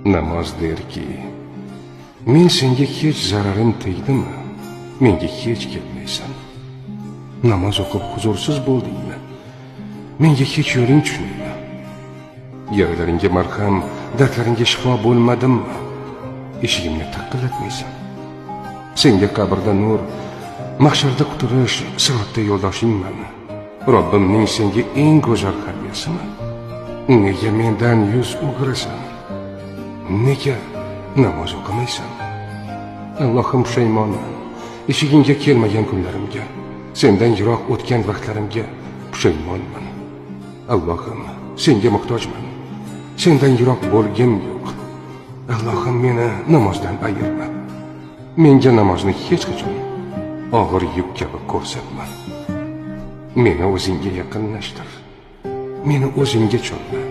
Namoz derki, men senga hech zararim tegdimi? Menga hech kelmaysan. Namoz o'qib huzursiz bo'ldingmi? Menga hech yo'ling tushmaydi. Yaralaringga marham, dardlaringga shifo bo'lmadimmi? Eshigimni taqillatmaysan. Senga qabrda nur, mahsharda quturish, sirotda yo'ldoshingman. Robbimning senga eng go'zal tarbiyasimi? Nega mendan yuz o'girasan? Nega namoz o'qimaysan? Allohim pushaymonman. Eshigingga kelmagan kunlarimga, sendan yiroq o'tgan vaqtlarimga pushaymonman. Allohim, senga muhtojman. Sendan yiroq bo'lgim yo'q. Allohim, meni namozdan ayirma. Menga namozni hech qachon og'ir yuk kabi ko'rsatma. Meni o'zingga yaqinlashtir. Meni o'zingga cho'zma.